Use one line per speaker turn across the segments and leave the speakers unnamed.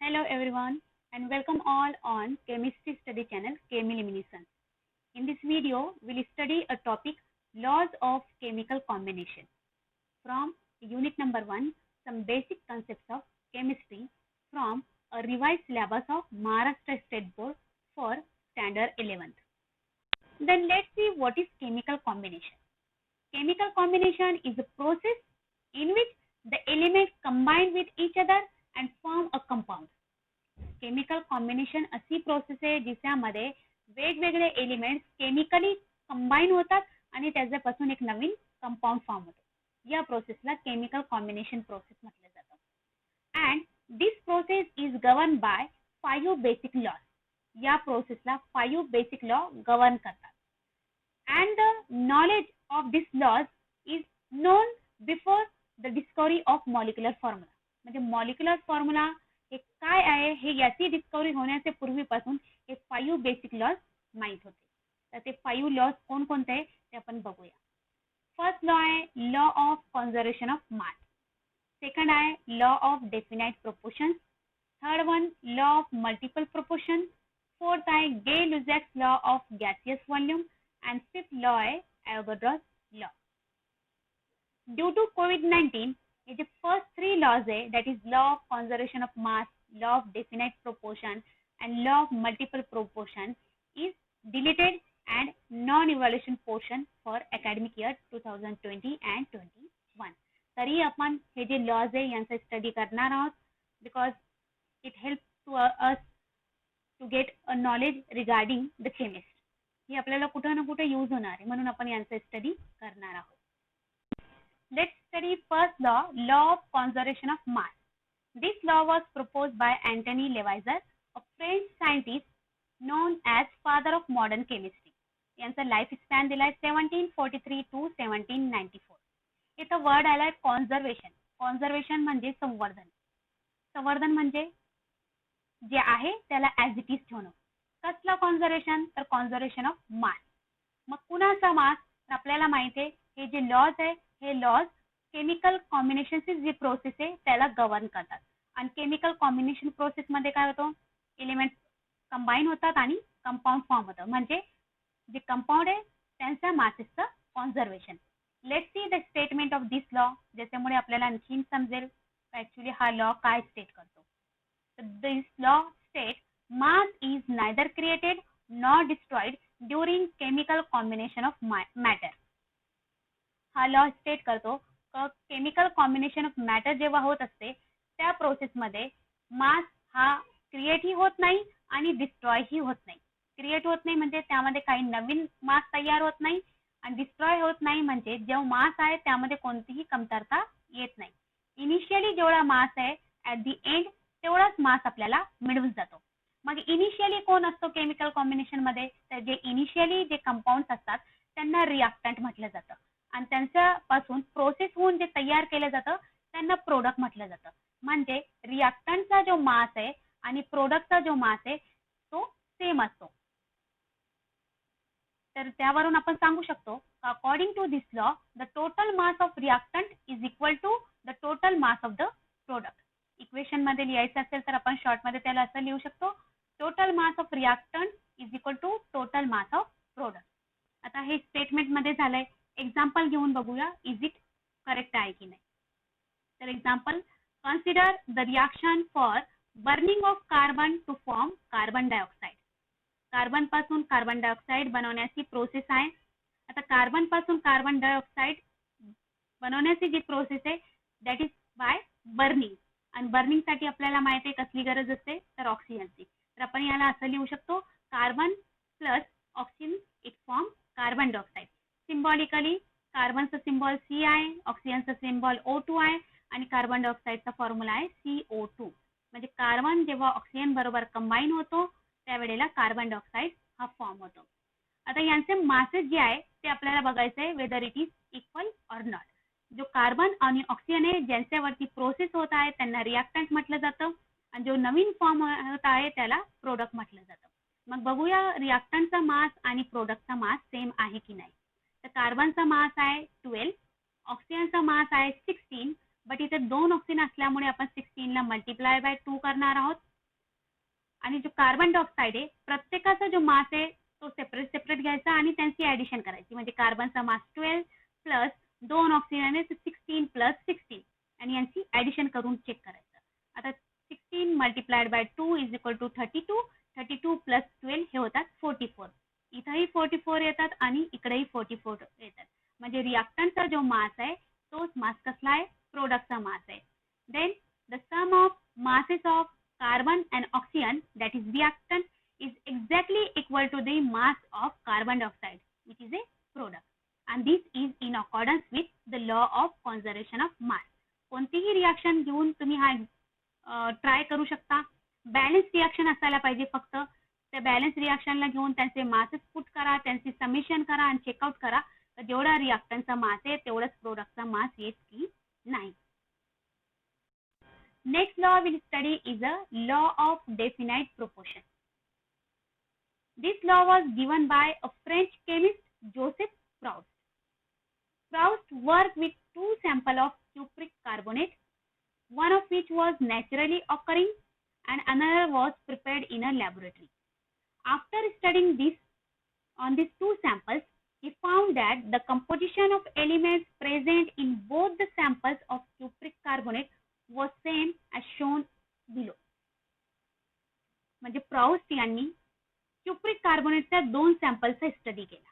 Hello everyone and welcome all on Chemistry Study channel Chemiluminescence. In this video, we'll study a topic laws of chemical combination from unit number 1, some basic concepts of chemistry from a revised syllabus of Maharashtra State Board for standard 11th. Then let's see what is chemical combination. Chemical combination is a process in which the elements combine with each other and form a compound. Chemical combination अशी process आहे जिच्यामध्ये वेगवेगळे elements chemically combine होतात आणि त्याच्यापासून एक नवीन compound form होतो. या प्रोसेसला केमिकल कॉम्बिनेशन प्रोसेस म्हटलं जातं. And this process is govern by 5 basic laws. या प्रोसेसला 5 बेसिक लॉ गव्हर्न करतात. And the knowledge of this laws is known before the discovery of molecular formula. म्हणजे मॉलिक्युलर फॉर्म्युला हे काय आहे हे याची डिस्कवरी होण्याचे पूर्वीपासून हे 5 बेसिक लॉज माहित होते. तर ते 5 लॉज कोणकोणते आहे ते आपण बघूया. फर्स्ट लॉ आहे law of conservation of mass. Second आहे law of definite proportions. Third one law of multiple proportion. Fourth आहे Gay Lussac's law of gaseous volume and fifth law आहे ॲव्होगाड्रोस लॉ. ड्यू टू कोविड-19 ये जो first 3 laws है that is law of conservation of mass, law of definite proportion and law of multiple proportion is deleted and non-evaluation portion for academic year 2020 and 21. तरी आपण हे जे lodge आहे यांचा स्टडी करणार आहोत because it helps to us to get a knowledge regarding the chemist. हे आपल्याला कुठे ना कुठे यूज होणार आहे म्हणून आपण यांचा स्टडी करणार आहोत. Let's study first law, law of conservation of mass. This law was proposed by Antony Lavoisier, a French scientist known as father of modern chemistry. यांचा लाईफ स्पॅन दिलाय 1743 to 1794. इथं वर्ड आलाय कॉन्झर्वेशन. कॉन्झर्वेशन म्हणजे संवर्धन. संवर्धन म्हणजे जे आहे त्याला ॲज इट इज ठेवणं. कसला कॉन्झर्वेशन तर कॉन्झर्वेशन ऑफ मास. मग कुणाचा मास आपल्याला माहिती आहे हे जे लॉज आहे हे लॉज केमिकल कॉम्बिनेशनची जी प्रोसेस आहे त्याला गव्हर्न करतात. आणि केमिकल कॉम्बिनेशन प्रोसेस मध्ये काय होतं एलिमेंट्स कंबाईन होतात आणि कंपाऊंड फॉर्म होतं. म्हणजे जे कंपाऊंड आहे त्यांच्या मासेसचं conservation. Let's see the statement of this law. ज्याच्यामुळे आपल्याला आणखीन समजेल ऍक्च्युली हा लॉ काय स्टेट करतो. This law state mass is neither created nor destroyed during chemical combination of matter. हा लॉ स्टेट करतो केमिकल कॉम्बिनेशन ऑफ मॅटर जेव्हा होत असते त्या प्रोसेसमध्ये मास हा क्रिएट ही होत नाही आणि डिस्ट्रॉय ही होत नाही. क्रिएट होत नाही म्हणजे त्यामध्ये काही नवीन मास तयार होत नाही आणि डिस्ट्रॉय होत नाही म्हणजे जो मास आहे त्यामध्ये कोणतीही कमतरता येत नाही. इनिशियली जेवढा मास आहे ॲट दी एंड तेवढाच मास आपल्याला मिळून जातो. मग इनिशियली कोण असतो केमिकल कॉम्बिनेशन मध्ये तर जे इनिशियली जे कंपाऊंड्स असतात त्यांना रिॲक्टंट म्हटलं जातं आणि त्यांच्यापासून प्रोसेस होऊन जे तयार केलं जातं त्यांना प्रोडक्ट म्हटलं जातं. म्हणजे रिॲक्टंटचा जो मास आहे आणि प्रोडक्टचा जो मास आहे तो सेम असतो. तर त्यावरून आपण सांगू शकतो according to this law the total mass of reactant is equal to the total mass of the product. Equation मध्ये लिहायचं असेल तर आपण शॉर्ट मध्ये त्याला असं लिहू शकतो total mass of reactant is equal to total mass of product. आता हे स्टेटमेंट मध्ये झालंय. एक्झाम्पल घेऊन बघूया इज इट करेक्ट आहे की नाही. तर example consider the reaction for burning of carbon to form carbon dioxide. Carbon पासून कार्बन डायऑक्साईड बनवण्याची प्रोसेस आहे. आता कार्बन पासून कार्बन डायऑक्साईड बनवण्याची जी प्रोसेस आहे दॅट इज बाय बर्निंग. आणि बर्निंग साठी आपल्याला माहिती आहे कसली गरज असते तर ऑक्सिजनची. तर आपण याला असं लिहू शकतो carbon plus oxygen it form carbon dioxide. Symbolically कार्बनचा सिम्बॉल C आहे, ऑक्सिजनचा सिम्बॉल O2 आहे आणि कार्बन डायऑक्साईडचा फॉर्म्युला आहे CO2. म्हणजे कार्बन जेव्हा ऑक्सिजन बरोबर कंबाईन होतो त्यावेळेला कार्बन डायऑक्साईड हा फॉर्म होतो. आता यांचे मासेस जे आहे ते आपल्याला बघायचं आहे whether it is equal or not. जो कार्बन आणि ऑक्सिजन आहे ज्यांच्यावरती प्रोसेस होत आहे त्यांना रिॲक्टंट म्हटलं जातं आणि जो नवीन फॉर्म होत आहे त्याला प्रोडक्ट म्हटलं जातं. मग बघूया रिॲक्टंटचा मास आणि प्रोडक्टचा मास सेम आहे की नाही. तर कार्बनचा मास आहे 12, ऑक्सिजनचा मास आहे 16, बट इथे 2 ऑक्सिजन असल्यामुळे आपण 16 ला मल्टिप्लाय बाय 2 करणार आहोत आणि जो कार्बन डायऑक्साईड आहे प्रत्येकाचा जो मास आहे तो सेपरेट सेपरेट घ्यायचा आणि त्यांची ऍडिशन करायची. म्हणजे कार्बनचा मास 12 प्लस 2 ऑक्सिजन आहे 16 प्लस 16 आणि यांची ऍडिशन करून चेक करायचं. आता 16 multiplied by 2 is equal to 32. 32 plus 12 हे होतात 44. इथंही 44 येतात आणि इकडेही 44 येतात. म्हणजे रिएक्टंटचा जो मास आहे तोच मास कसला आहे, प्रोडक्टचा मास आहे. Then the sum of masses of carbon and oxygen, that is reactant, is exactly equal to the mass of carbon dioxide, which is a product, and this is in accordance with the law of conservation of mass. कोणतीही reaction घेऊन तुम्ही हा try करू शकता. Balance reaction असायला पाहिजे. फक्त त्या बॅलन्स रिएक्शनला घेऊन त्यांचे मासेस पुट करा, त्यांचे समेशन करा आणि चेकआउट करा तर जेवढा रिएक्टंटचा मास आहे तेवढाच प्रोडक्टचा मास येत की नाही. Next law we'll study is a law of definite proportion. This law was given by a French chemist Joseph Proust. Proust worked with two samples of cupric carbonate, one of which was naturally occurring and another was prepared in a laboratory. After studying this on these two samples, he found that the composition of elements present in both the samples of cupric carbonate was same as shown below. म्हणजे Proust यांनी cupric कार्बोनेटच्या 2 सॅम्पलचा study केला.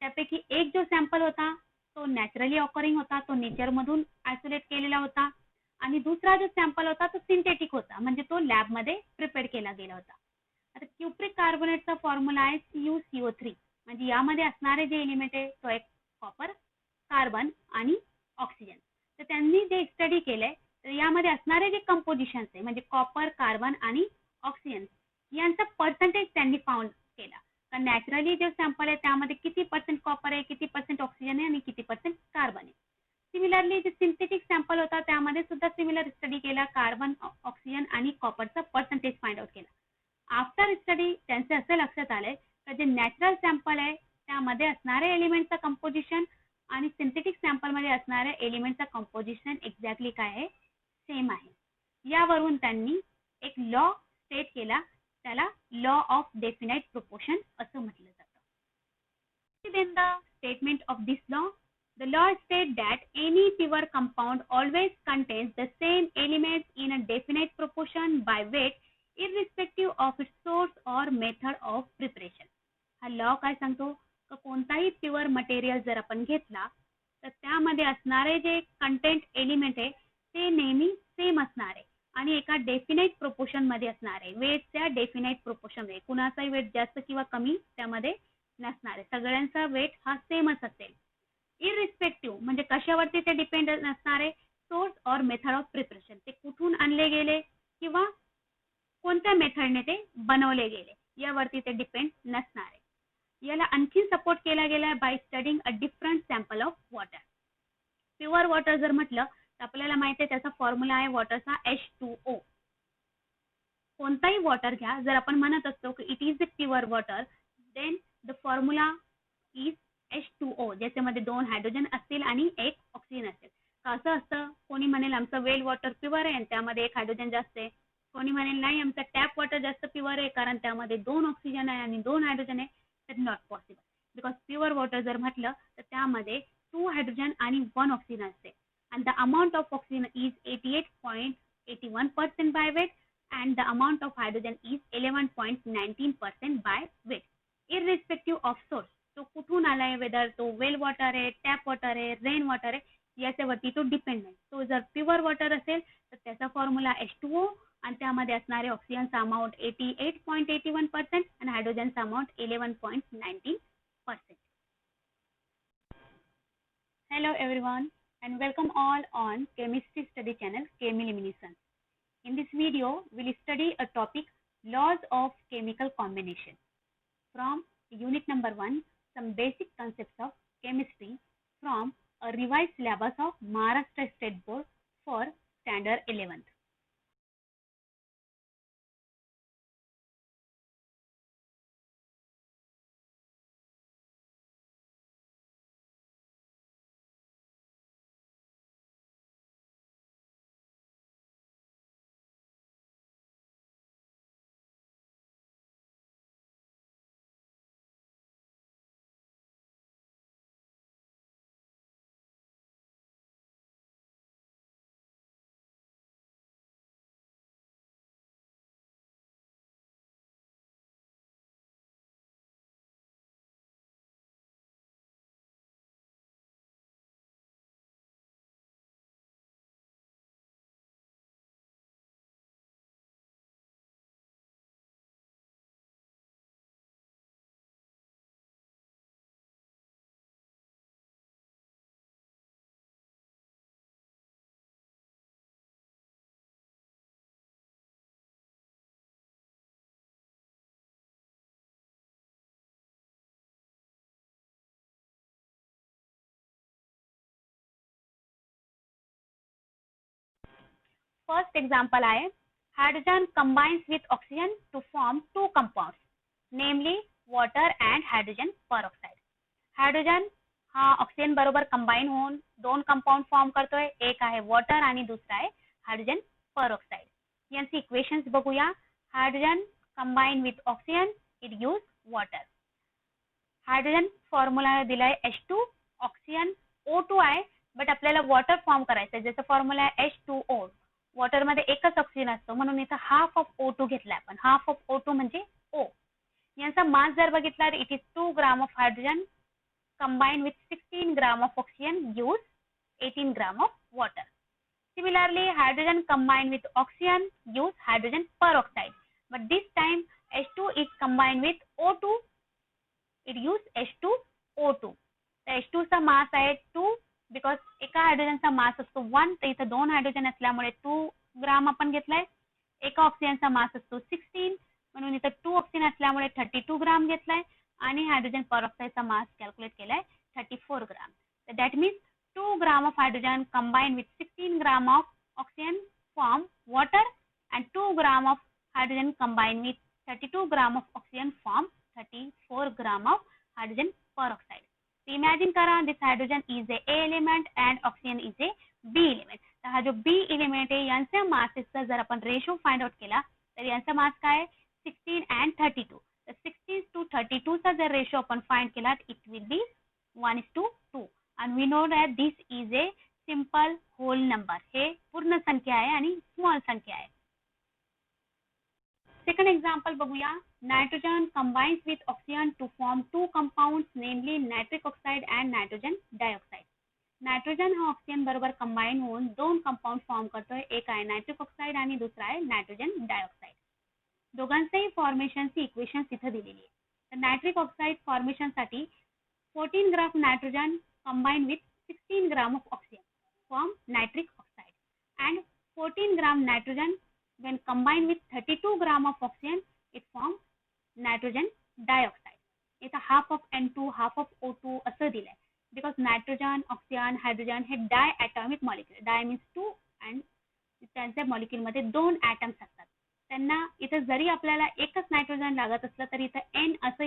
त्यापैकी एक जो sample होता तो naturally occurring होता, तो नेचर मधून आयसोलेट केलेला होता आणि दुसरा जो सॅम्पल होता तो सिंथेटिक होता, म्हणजे तो लॅब मध्ये प्रिपेअर केला गेला होता. आता क्युप्रिक कार्बोनेटचा फॉर्म्युला आहे CuCO3. म्हणजे यामध्ये असणारे जे एलिमेंट आहे तो एक कॉपर, कार्बन आणि ऑक्सिजन. तर त्यांनी जे स्टडी केलंय तर यामध्ये असणारे जे कंपोजिशन्स आहे म्हणजे कॉपर, कार्बन आणि ऑक्सिजन यांचा पर्सेंटेज त्यांनी फाउंड केला. तर नॅचरली जो सॅम्पल आहे त्यामध्ये किती पर्सेंट कॉपर आहे, किती पर्सेंट ऑक्सिजन आहे आणि किती पर्सेंट कार्बन आहे. सिमिलरली जे सिंथेटिक सॅम्पल होता त्यामध्ये सुद्धा सिमिलर स्टडी केला. कार्बन, ऑक्सिजन आणि कॉपरचा पर्सेंटेज फाइंड आउट केला. आफ्टर स्टडी त्यांचे असं लक्षात आलंय की जे नॅचरल सॅम्पल आहे त्यामध्ये असणारे एलिमेंटचं कंपोजिशन आणि सिंथेटिक सॅम्पल मध्ये असणाऱ्या एलिमेंटचं कंपोजिशन एक्झॅक्टली काय आहे, सेम आहे. यावरून त्यांनी एक लॉ स्टेट केला, त्याला लॉ ऑफ डेफिनाइट प्रोपोर्शन असं म्हटलं जातं. Then the statement of this law, the law states that any pure compound always contains the same elements in a definite proportion by weight irrespective of its source or method of preparation. हा law काय सांगतो की कोणताही pure material जर आपण घेतला तर त्यामध्ये असणारे जे कंटेंट एलिमेंट आहे ते नेहमी सेम असणार आहे आणि एका डेफिनाइट प्रोपोर्शन मध्ये असणार आहे. वेटच्या डेफिनाइट प्रोपोर्शन मध्ये कुणाचाही वेट जास्त किंवा कमी त्यामध्ये नसणार आहे. सगळ्यांचा वेट हा सेमच असेल. इररिस्पेक्टिव्ह म्हणजे कशावरती ते डिपेंड नसणार आहे, सोर्स और मेथड ऑफ प्रिपरेशन, ते कुठून आणले गेले किंवा कोणत्या मेथडने ते बनवले गेले यावरती ते डिपेंड नसणार आहे. याला आणखी सपोर्ट केला गेला by studying a different sample of water. Pure water जर म्हटलं तर आपल्याला माहिती आहे त्याचा फॉर्म्युला आहे वॉटरचा H2O. कोणताही वॉटर घ्या, जर आपण म्हणत असतो की it is a pure water then the formula is H2O, ज्याच्यामध्ये 2 हायड्रोजन असतील आणि 1 ऑक्सिजन असेल. असं असतं, कोणी म्हणेल आमचं वेल वॉटर प्युअर आहे आणि त्यामध्ये 1 हायड्रोजन जास्त आहे. कोणी म्हणेल नाही आमचं टॅप वॉटर जास्त प्युअर आहे कारण त्यामध्ये 2 ऑक्सिजन आहे आणि 2 हायड्रोजन आहे. That not possible, because pure water जर म्हटलं तर त्यामध्ये 2 हायड्रोजन आणि 1 ऑक्सिजन असते. And the amount of oxygen is 88.81% by weight and the amount of hydrogen is 11.19% by weight irrespective of source. तो कुठून आलाय, वेदर तो वेल वॉटर आहे, टॅप वॉटर आहे, रेन वॉटर आहे याच्यावरती तो डिपेंड नाही. तो जर प्युअर वॉटर असेल तर त्याचा फॉर्म्युला H2O आणि त्यामध्ये असणारे ऑक्सिजनचा अमाउंट 88.81% आणि हायड्रोजनचा amount 11.19%. Hello everyone and welcome all on chemistry study channel Chemiluminescence. In this video we'll study a topic laws of chemical combination from unit number 1, some basic concepts of chemistry from a revised syllabus of Maharashtra State Board for standard 11th. First example आहे hydrogen combines with oxygen to form two compounds namely water and hydrogen peroxide. Hydrogen हा oxygen बरोबर combine होऊन दोन compound form करतोय. एक आहे water आणि दुसरा आहे हायड्रोजन परऑक्साइड. यांचे इक्वेशन्स बघूया. Hydrogen combine with oxygen it gives water. Hydrogen formula दिलाय H2, ऑक्सिजन O2 आहे बट आपल्याला वॉटर फॉर्म करायचं आहे. जसं फॉर्म्युला आहे H2O. वॉटर मध्ये एकच ऑक्सिजन असतो म्हणून इथं हाफ ऑफ O2 घेतलाय आपण. हाफ ऑफ O2 म्हणजे O. यांचा मास जर बघितला तर it is 2 gram of hydrogen combined with 16 gram of oxygen gives 18 gram of water. Similarly, hydrogen combined with oxygen gives hydrogen peroxide. But this time H2 is combined with O2. It gives H2O2. तर H2 चा मास आहे 2 because एका हायड्रोजनचा मास असतो 1 तर इथं दोन hydrogen असल्यामुळे 2 ग्राम आपण घेतलाय. एका ऑक्सिजनचा मास असतो 16 म्हणून इथं 2 ऑक्सिजन असल्यामुळे 32 ग्राम घेतलाय आणि हायड्रोजन परऑक्साइडचा मास कॅल्क्युलेट केलाय 34 ग्राम. तर that means 2 gram of hydrogen combined with 16 gram of oxygen form water and 2 gram of hydrogen combined with 32 gram of oxygen form 34 gram of hydrogen peroxide. Imagine करा this hydrogen is A element and oxygen is a B element. तर हा जो बी element आहे यांच्या मासेसचा जर आपण ratio find out केला तर यांचा मास काय 16 अँड 32. 16 to 32 चा जर रेशो आपण फाइंड केला it will be 1:2 and we know that this is a simple whole number. हे पूर्ण संख्या आहे आणि स्मॉल संख्या आहे. सेकंड एक्झाम्पल बघूया. Nitrogen combines with oxygen to form two compounds namely nitric oxide and nitrogen dioxide. Nitrogen हा oxygen बरोबर कंबाईन होऊन दोन कंपाउंड फॉर्म करतोय. एक आहे नायट्रिक ऑक्साइड आणि दुसरा आहे नायट्रोजन डायऑक्साइड. दोघांचेही फॉर्मेशनची इक्वेशन्स इथे दिलेली आहे. तर नायट्रिक ऑक्साइड फॉर्मेशनसाठी 14 gram nitrogen combined with 16 gram of oxygen form nitric oxide and 14 gram nitrogen when combined with 32 gram of oxygen it forms nitrogen dioxide. इथं half of N2 half of O2 असं दिलंय because nitrogen, oxygen, hydrogen हे diatomic molecule. Di means 2 and त्यांच्या molecule मध्ये दोन atoms असतात. त्यांना इथं जरी आपल्याला एकच नायट्रोजन लागत असलं तरी इथं N असं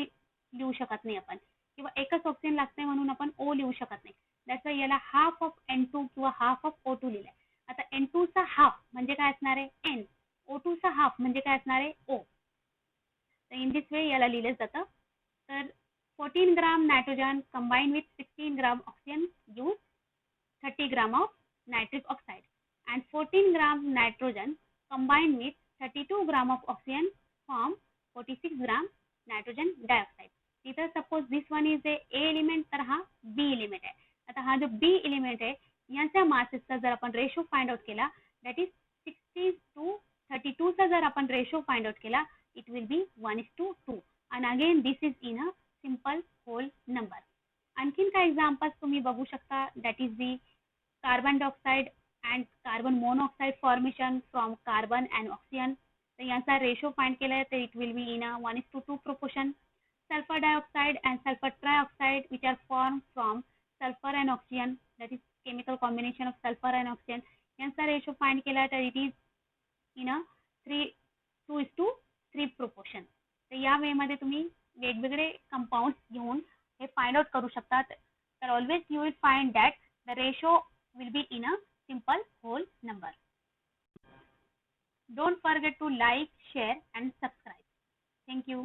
लिहू शकत नाही आपण किंवा एकच ऑक्सिजन लागतंय म्हणून आपण O लिहू शकत नाही. त्याच याला हाफ ऑफ N2 किंवा हाफ ऑफ O2 लिहिलंय. आता N2 चा हाफ म्हणजे काय असणार आहे N. O2 चा हाफ म्हणजे काय असणार आहे O. तर इन दिस वे याला लिहिलं जातं. तर 14 gram nitrogen combined with 16 gram oxygen gives 30 gram of nitric oxide and 14 gram nitrogen combined with 32 gram of oxygen form 46 gram nitrogen dioxide. इधर suppose this one is A element तर हा बी element आहे. आता हा जो बी एलिमेंट आहे यांच्या मासेसचा जर आपण रेशो फाइंड आउट केला दॅट इज 60 to 32 चा जर आपण रेशो फाइंड आउट केला it will be 1:2 and again this is in a simple whole number. आणखीन काय एक्झाम्पल्स तुम्ही बघू शकता that is the carbon dioxide and carbon monoxide formation from carbon and oxygen. तर यांचा रेशो फाइंड केला तर it will be in a 1:2 proportion. Sulfur dioxide and sulfur trioxide which are formed from sulfur and oxygen, that is chemical combination of sulfur and oxygen. यांचा ratio find केला तर it is in a 2:3 proportion. तर या वे मध्ये तुम्ही वेगवेगळे compounds घेऊन हे फाइंड आउट करू शकता. तर always you will find that the ratio will be in a simple whole number. Don't forget to like, share and subscribe. Thank you.